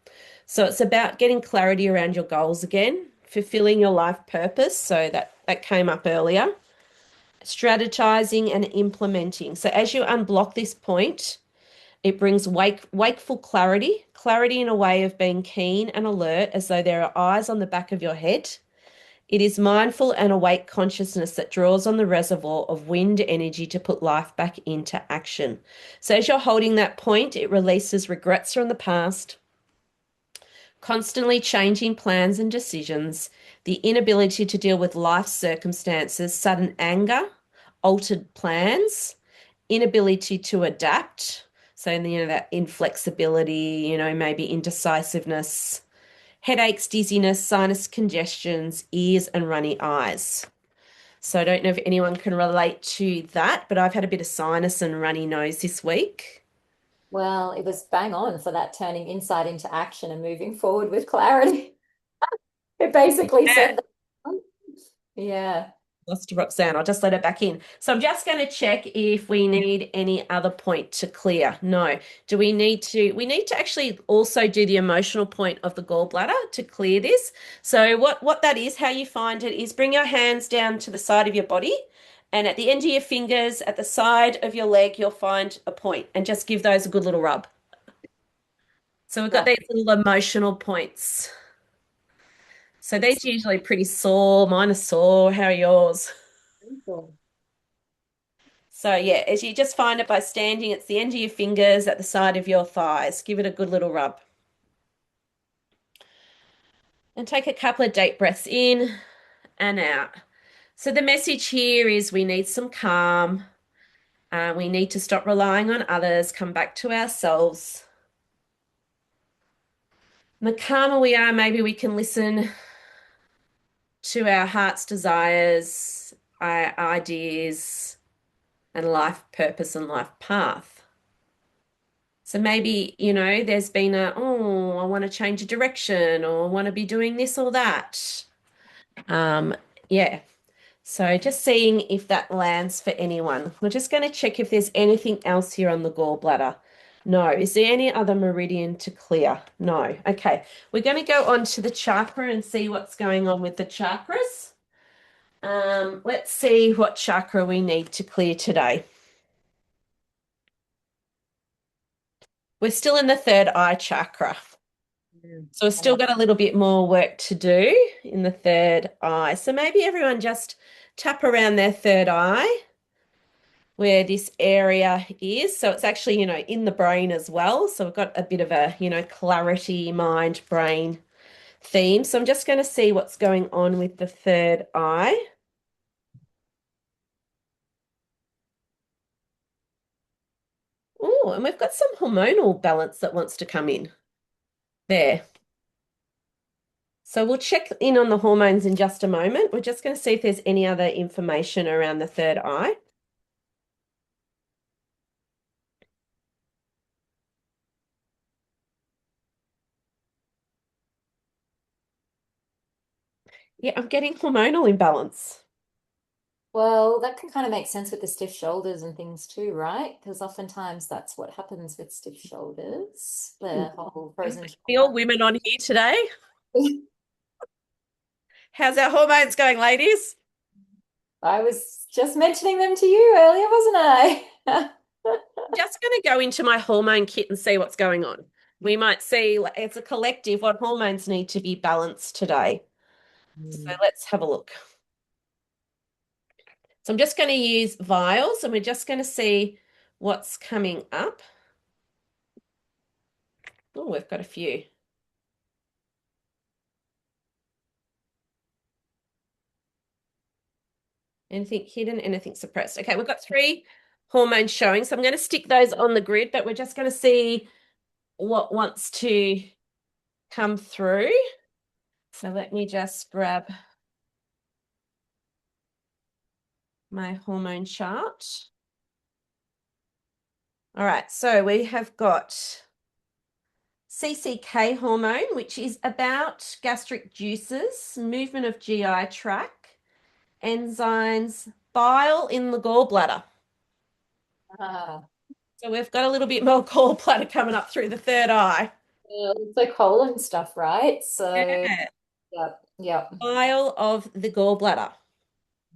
Speaker 2: So it's about getting clarity around your goals again, fulfilling your life purpose. So that came up earlier. Strategizing and implementing. So as you unblock this point, it brings wakeful clarity, clarity in a way of being keen and alert as though there are eyes on the back of your head. It is mindful and awake consciousness that draws on the reservoir of wind energy to put life back into action. So as you're holding that point, it releases regrets from the past, constantly changing plans and decisions, the inability to deal with life circumstances, sudden anger, altered plans, inability to adapt. So, that inflexibility, maybe indecisiveness, headaches, dizziness, sinus congestions, ears, and runny eyes. So, I don't know if anyone can relate to that, but I've had a bit of sinus and runny nose this week.
Speaker 1: Well, it was bang on for that turning insight into action and moving forward with clarity. It basically
Speaker 2: Yeah.
Speaker 1: said that. Yeah.
Speaker 2: Lost to Roxanne. I'll just let her back in. So I'm just going to check if we need any other point to clear. No. Do we need to? We need to actually also do the emotional point of the gallbladder to clear this. So what that is, how you find it is bring your hands down to the side of your body, and at the end of your fingers, at the side of your leg, you'll find a point, and just give those a good little rub. So we've got
Speaker 1: Right.
Speaker 2: these little emotional points. So these are usually pretty sore. Mine are sore. How are yours? So yeah, as you just find it by standing, it's the end of your fingers at the side of your thighs. Give it a good little rub. And take a couple of deep breaths in and out. So the message here is we need some calm. We need to stop relying on others, come back to ourselves. And the calmer we are, maybe we can listen to our heart's desires, our ideas, and life purpose and life path. So maybe, there's been oh, I want to change a direction or I want to be doing this or that. Um, yeah. So just seeing if that lands for anyone. We're just going to check if there's anything else here on the gallbladder. No. Is there any other meridian to clear? No. Okay. We're going to go on to the chakra and see what's going on with the chakras. Let's see what chakra we need to clear today. We're still in the third eye chakra.
Speaker 1: Mm.
Speaker 2: So we've still got a little bit more work to do in the third eye. So maybe everyone just tap around their third eye where this area is. So it's actually, in the brain as well. So we've got a bit of a, clarity, mind, brain theme. So I'm just going to see what's going on with the third eye. Oh, and we've got some hormonal balance that wants to come in there. So we'll check in on the hormones in just a moment. We're just going to see if there's any other information around the third eye. Yeah, I'm getting hormonal imbalance.
Speaker 1: Well, that can kind of make sense with the stiff shoulders and things too, right? Because oftentimes that's what happens with stiff shoulders, the whole frozen
Speaker 2: The all
Speaker 1: shoulder.
Speaker 2: women on here today. How's our hormones going, ladies?
Speaker 1: I was just mentioning them to you earlier, wasn't I?
Speaker 2: Just going to go into my hormone kit and see what's going on. We might see, like, as a collective, what hormones need to be balanced today. So
Speaker 1: Mm.
Speaker 2: let's have a look. So I'm just going to use vials and we're just going to see what's coming up. Oh, we've got a few. Anything hidden, anything suppressed. Okay, we've got 3 hormones showing. So I'm going to stick those on the grid, but we're just going to see what wants to come through. So let me just grab my hormone chart. All right, so we have got CCK hormone, which is about gastric juices, movement of GI tract, enzymes, bile in the gallbladder.
Speaker 1: Ah,
Speaker 2: So we've got a little bit more gallbladder coming up through the third eye.
Speaker 1: well, it's like colon stuff, right? So,
Speaker 2: Yeah.
Speaker 1: yep, yep.
Speaker 2: Bile of the gallbladder.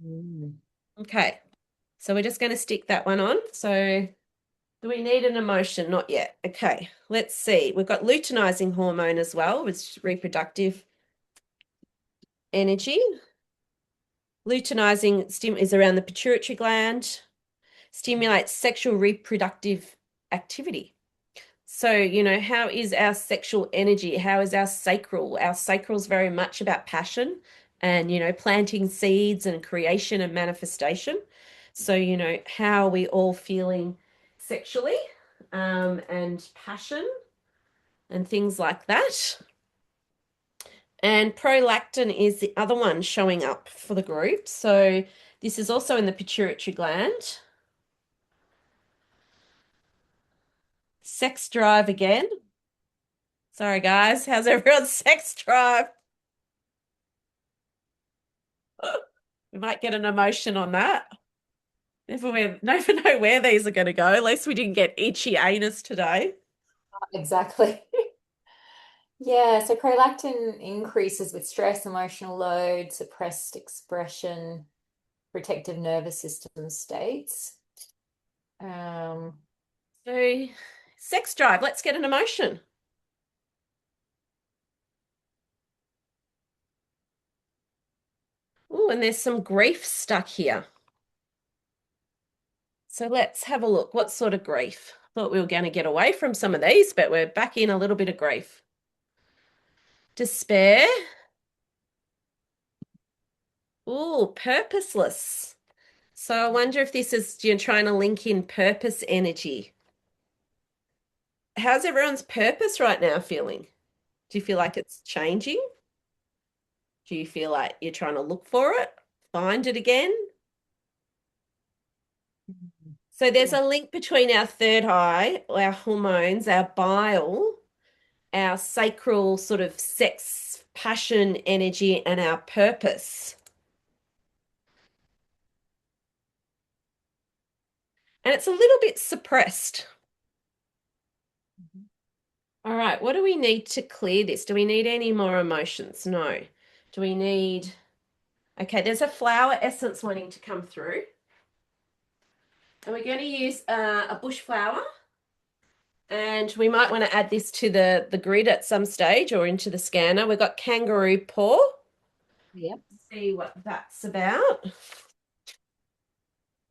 Speaker 1: Mm.
Speaker 2: Okay, so we're just going to stick that one on. So do we need an emotion? Not yet. Okay, let's see. We've got luteinizing hormone as well, which is reproductive energy. Luteinizing is around the pituitary gland, stimulates sexual reproductive activity. So, how is our sexual energy? How is our sacral? Our sacral is very much about passion and, planting seeds and creation and manifestation. So, how are we all feeling sexually and passion and things like that? And prolactin is the other one showing up for the group. So, this is also in the pituitary gland. Sex drive again. Sorry, guys. How's everyone's sex drive? We might get an emotion on that. Never know where these are going to go. At least we didn't get itchy anus today.
Speaker 1: Exactly. Yeah, so prolactin increases with stress, emotional load, suppressed expression, protective nervous system states. Um,
Speaker 2: So, sex drive. Let's get an emotion. Oh, and there's some grief stuck here. So let's have a look. What sort of grief? Thought we were going to get away from some of these, but we're back in a little bit of grief. Despair. Oh, purposeless. So I wonder if this is trying to link in purpose energy. How's everyone's purpose right now feeling? Do you feel like it's changing? Do you feel like you're trying to look for it, find it again? So there's a link between our third eye, our hormones, our bile, our sacral sort of sex, passion, energy, and our purpose. And it's a little bit suppressed. All right, what do we need to clear this? Do we need any more emotions? No. Do we need, okay, there's a flower essence wanting to come through. And we're going to use a bush flower. And we might want to add this to the grid at some stage or into the scanner. We've got kangaroo paw.
Speaker 1: Yep.
Speaker 2: See what that's about.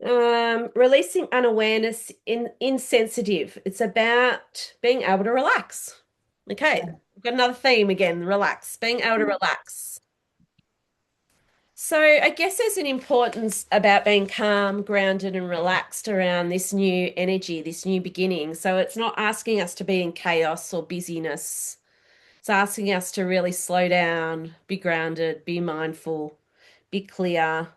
Speaker 2: Releasing unawareness in insensitive. It's about being able to relax. Okay, we've got another theme again, relax, being able to relax. So I guess there's an importance about being calm, grounded, and relaxed around this new energy, this new beginning. So it's not asking us to be in chaos or busyness. It's asking us to really slow down, be grounded, be mindful, be clear,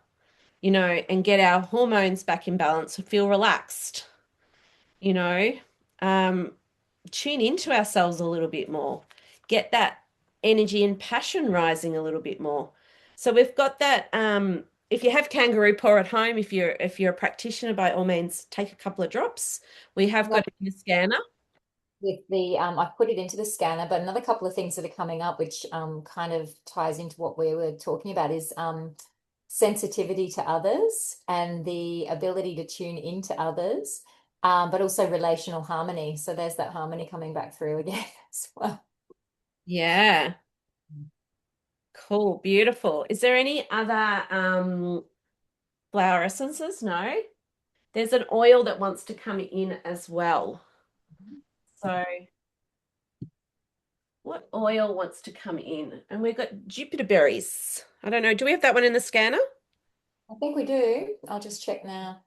Speaker 2: and get our hormones back in balance, feel relaxed, you know, um, tune into ourselves a little bit more, get that energy and passion rising a little bit more. So we've got that. If you have kangaroo paw at home, if you're a practitioner, by all means, take a couple of drops. We have got it in the scanner.
Speaker 1: With the I've put it into the scanner, but another couple of things that are coming up, which kind of ties into what we were talking about, is sensitivity to others and the ability to tune into others, but also relational harmony. So there's that harmony coming back through again as well.
Speaker 2: Yeah, cool, beautiful. Is there any other flower essences? No. There's an oil that wants to come in as well. So what oil wants to come in? And we've got Jupiter berries. I don't know. Do we have that one in the scanner?
Speaker 1: I think we do. I'll just check now.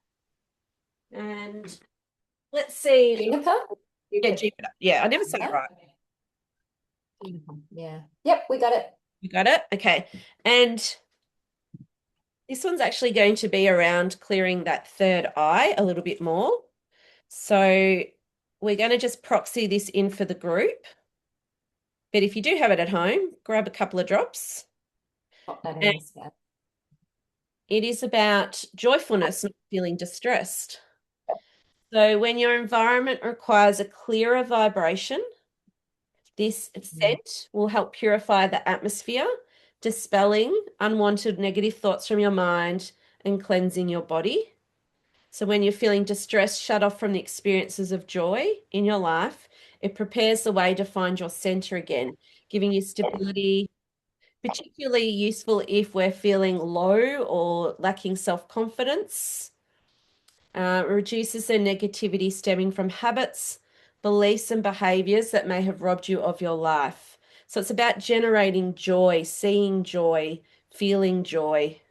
Speaker 2: And let's see.
Speaker 1: Juniper?
Speaker 2: Yeah,
Speaker 1: Jupiter.
Speaker 2: Jupiter. Yeah, I never said it
Speaker 1: Yeah.
Speaker 2: right.
Speaker 1: Juniper. Yeah. Yep, we got it.
Speaker 2: You got it? Okay. And this one's actually going to be around clearing that third eye a little bit more. So we're going to just proxy this in for the group. But if you do have it at home, grab a couple of drops.
Speaker 1: Pop that in
Speaker 2: And
Speaker 1: the scanner.
Speaker 2: it is about joyfulness, not feeling distressed. So when your environment requires a clearer vibration, this
Speaker 1: Mm.
Speaker 2: scent will help purify the atmosphere, dispelling unwanted negative thoughts from your mind and cleansing your body. So when you're feeling distressed, shut off from the experiences of joy in your life, it prepares the way to find your center again, giving you stability, particularly useful if we're feeling low or lacking self-confidence. Reduces the negativity stemming from habits, beliefs, and behaviors that may have robbed you of your life. So it's about generating joy, seeing joy, feeling joy,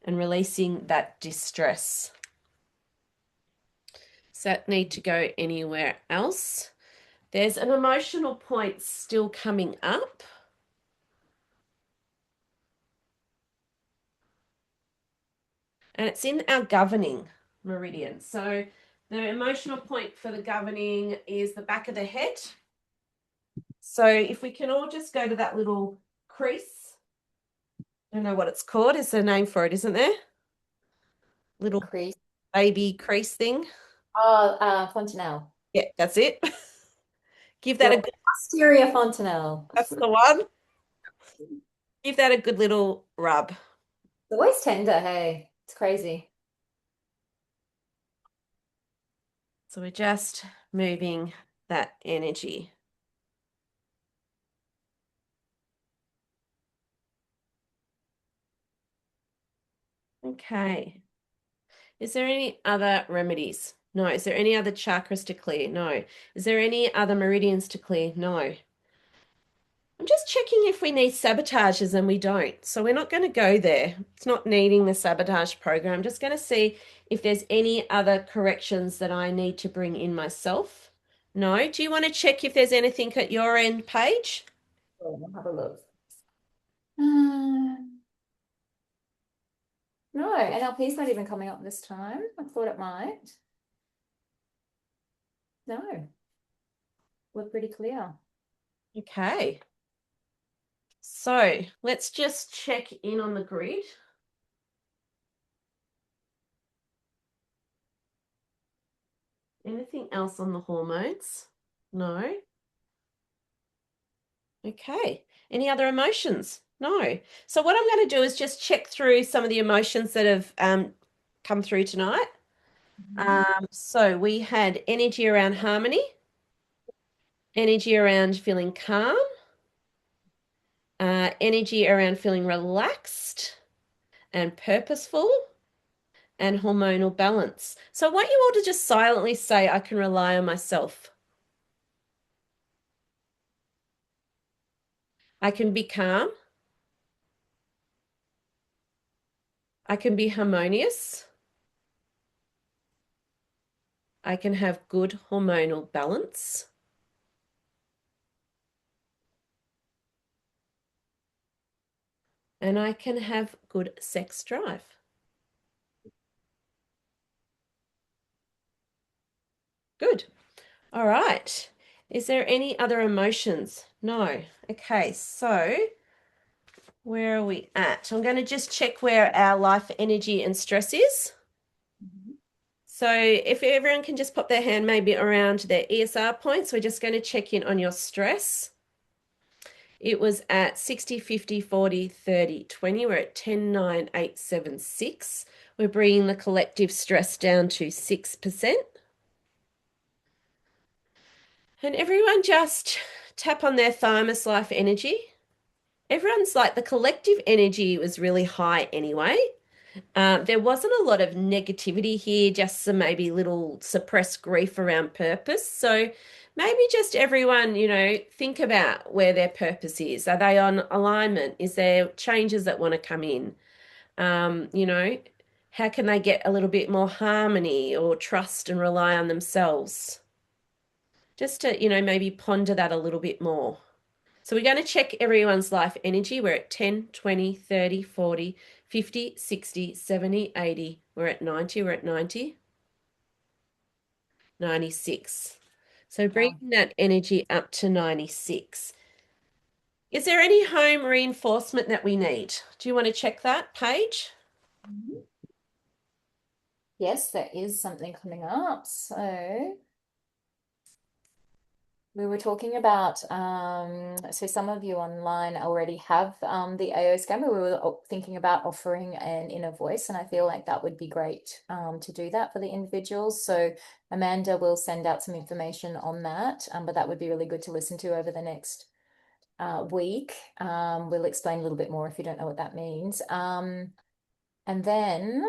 Speaker 2: and releasing that distress. Does that need to go anywhere else? There's an emotional point still coming up, and it's in our governing meridian. So the emotional point for the governing is the back of the head. So if we can all just go to that little crease, I don't know what it's called. Is there a name for it, isn't there? Little
Speaker 1: Crease.
Speaker 2: baby crease thing.
Speaker 1: Oh, fontanelle.
Speaker 2: Yeah, that's it. Give that a
Speaker 1: Your
Speaker 2: good,
Speaker 1: posterior fontanelle.
Speaker 2: that's the one. Give that a good little rub.
Speaker 1: It's always tender, hey. It's crazy.
Speaker 2: So we're just moving that energy. Okay. Is there any other remedies? No. Is there any other chakras to clear? No. Is there any other meridians to clear? No. I'm just checking if we need sabotages and we don't. So we're not going to go there. It's not needing the sabotage program. I'm just going to see if there's any other corrections that I need to bring in myself. No. Do you want to check if there's anything at your end, Paige?
Speaker 1: Oh, we'll have a look. Uh, no, NLP's not even coming up this time. I thought it might. No, we're pretty clear.
Speaker 2: Okay. So let's just check in on the grid. Anything else on the hormones? No. Okay. Any other emotions? No. So what I'm going to do is just check through some of the emotions that have come through tonight.
Speaker 1: Mhm.
Speaker 2: So we had energy around harmony, energy around feeling calm, energy around feeling relaxed and purposeful, and hormonal balance. So I want you all to just silently say, I can rely on myself. I can be calm. I can be harmonious. I can have good hormonal balance. And I can have good sex drive. Good. All right. Is there any other emotions? No. Okay, so where are we at? I'm going to just check where our life energy and stress is.
Speaker 1: Mhm.
Speaker 2: So if everyone can just pop their hand maybe around their ESR points, we're just going to check in on your stress. It was at 60, 50, 40, 30, 20. We're at 10, 9, 8, 7, 6. We're bringing the collective stress down to 6%. And everyone just tap on their thymus life energy. Everyone's like the collective energy was really high anyway. There wasn't a lot of negativity here, just some maybe little suppressed grief around purpose. So maybe just everyone, think about where their purpose is. Are they on alignment? Is there changes that want to come in? Um, you know, how can they get a little bit more harmony or trust and rely on themselves? Just to, maybe ponder that a little bit more. So we're going to check everyone's life energy. We're at 10, 20, 30, 40, 50, 60, 70, 80. We're at 90. We're at 90, 96. So
Speaker 1: Wow.
Speaker 2: bringing that energy up to 96. Is there any home reinforcement that we need? Do you want to check that, Paige?
Speaker 1: Mhm. Yes, there is something coming up. So we were talking about, so some of you online already have the AO scan. We were thinking about offering an inner voice, and I feel like that would be great to do that for the individuals. So Amanda will send out some information on that, but that would be really good to listen to over the next week. We'll explain a little bit more if you don't know what that means. And then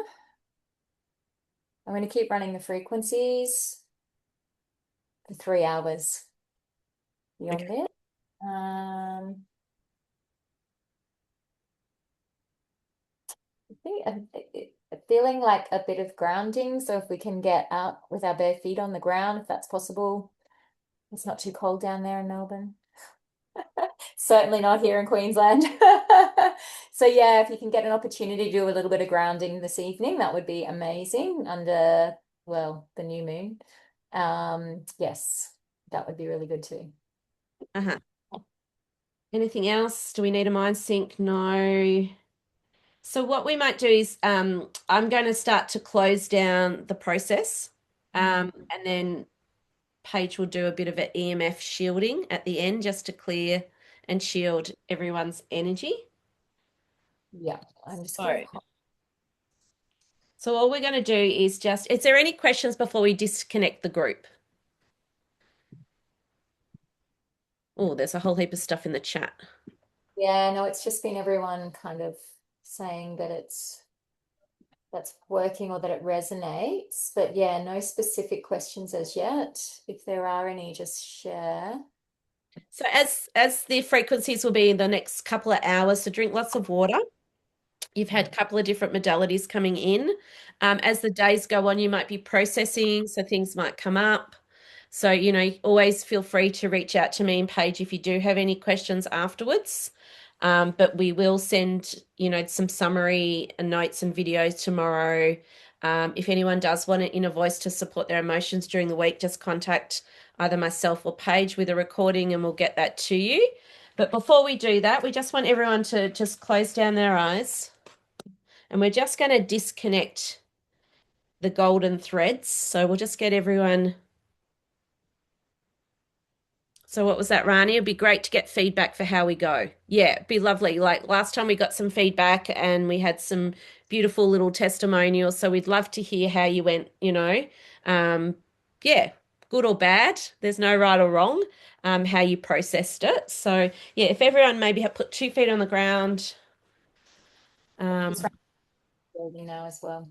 Speaker 1: I'm going to keep running the frequencies for 3 hours
Speaker 2: Okay.
Speaker 1: beyond it. Um, I think feeling like a bit of grounding. So if we can get out with our bare feet on the ground, if that's possible, it's not too cold down there in Melbourne. Certainly not here in Queensland. So yeah, if you can get an opportunity to do a little bit of grounding this evening, that would be amazing under, well, the new moon. Yes, that would be really good too.
Speaker 2: Uh-huh. Anything else? Do we need a mind sync? No. So what we might do is I'm going to start to close down the process.
Speaker 1: Mm.
Speaker 2: And then Paige will do a bit of an EMF shielding at the end just to clear and shield everyone's energy.
Speaker 1: Yeah, I'm just
Speaker 2: So,
Speaker 1: gonna pop.
Speaker 2: so all we're going to do is is there any questions before we disconnect the group? Oh, there's a whole heap of stuff in the chat.
Speaker 1: Yeah, no, it's just been everyone kind of saying that that's working or that it resonates. But yeah, no specific questions as yet. If there are any, just share.
Speaker 2: So as the frequencies will be in the next couple of hours, so drink lots of water. You've had a couple of different modalities coming in. As the days go on, you might be processing, so things might come up. So, always feel free to reach out to me and Paige if you do have any questions afterwards. But we will send, some summary and notes and videos tomorrow. If anyone does want an inner voice to support their emotions during the week, just contact either myself or Paige with a recording and we'll get that to you. But before we do that, we just want everyone to just close down their eyes. And we're just going to disconnect the golden threads. So we'll just get everyone So what was that, Rani? It'd be great to get feedback for how we go. Yeah, it'd be lovely. Like last time we got some feedback and we had some beautiful little testimonials. So we'd love to hear how you went, Um, yeah, good or bad. There's no right or wrong, how you processed it. So yeah, if everyone maybe had put 2 feet on the ground.
Speaker 1: Just
Speaker 2: Um,
Speaker 1: running shielding now as well.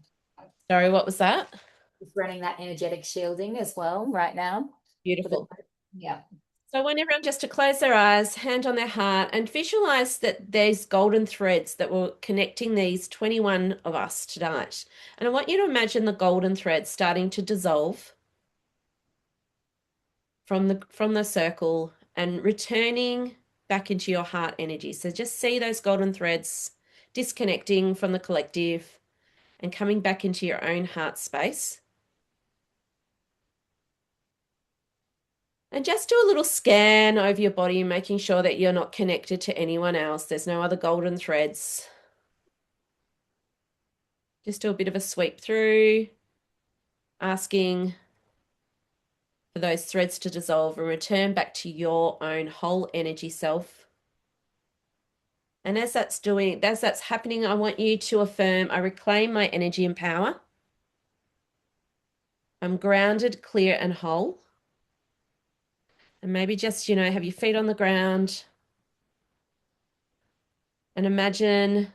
Speaker 2: sorry, what was that?
Speaker 1: Just running that energetic shielding as well right now. For the
Speaker 2: Beautiful.
Speaker 1: yeah.
Speaker 2: So I want everyone just to close their eyes, hand on their heart, and visualize that there's golden threads that were connecting these 21 of us tonight. And I want you to imagine the golden threads starting to dissolve from the circle and returning back into your heart energy. So just see those golden threads disconnecting from the collective and coming back into your own heart space. And just do a little scan over your body, making sure that you're not connected to anyone else. There's no other golden threads. Just do a bit of a sweep through, asking for those threads to dissolve and return back to your own whole energy self. And as that's happening, I want you to affirm, I reclaim my energy and power. I'm grounded, clear, and whole. And maybe just, have your feet on the ground and imagine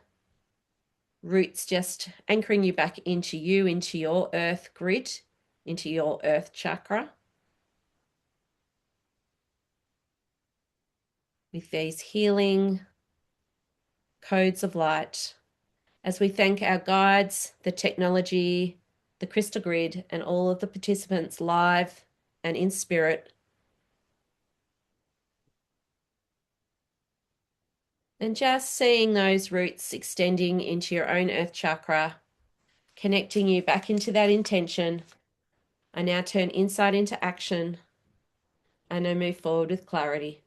Speaker 2: roots just anchoring you back into you, into your earth grid, into your earth chakra with these healing codes of light as we thank our guides, the technology, the crystal grid, and all of the participants live and in spirit. And just seeing those roots extending into your own earth chakra, connecting you back into that intention. I now turn insight into action and I move forward with clarity.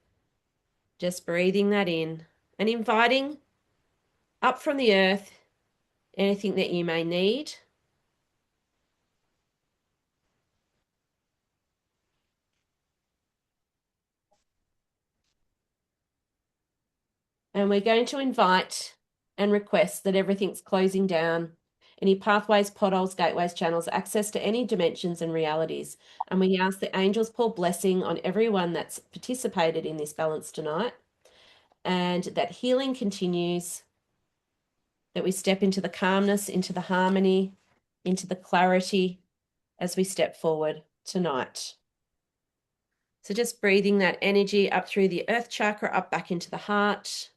Speaker 2: Just breathing that in and inviting up from the earth anything that you may need. And we're going to invite and request that everything's closing down. Any pathways, portals, gateways, channels, access to any dimensions and realities. And we ask the angels pour blessing on everyone that's participated in this balance tonight. And that healing continues, that we step into the calmness, into the harmony, into the clarity as we step forward tonight. So just breathing that energy up through the earth chakra, up back into the heart.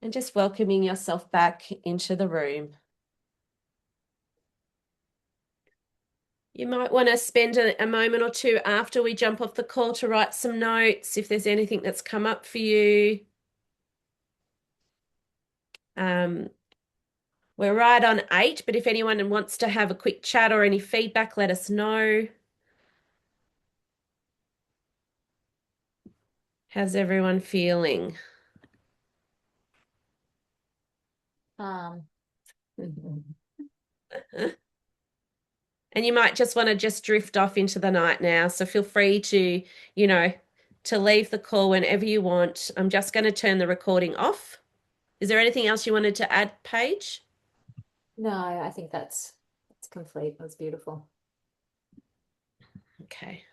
Speaker 2: And just welcoming yourself back into the room. You might want to spend a moment or two after we jump off the call to write some notes if there's anything that's come up for you. Um, we're right on 8, but if anyone wants to have a quick chat or any feedback, let us know. How's everyone feeling?
Speaker 1: Um,
Speaker 2: And you might just want to just drift off into the night now. So feel free to, you know, to leave the call whenever you want. I'm just going to turn the recording off. Is there anything else you wanted to add, Paige?
Speaker 1: no, I think that's complete. That's beautiful.
Speaker 2: Okay.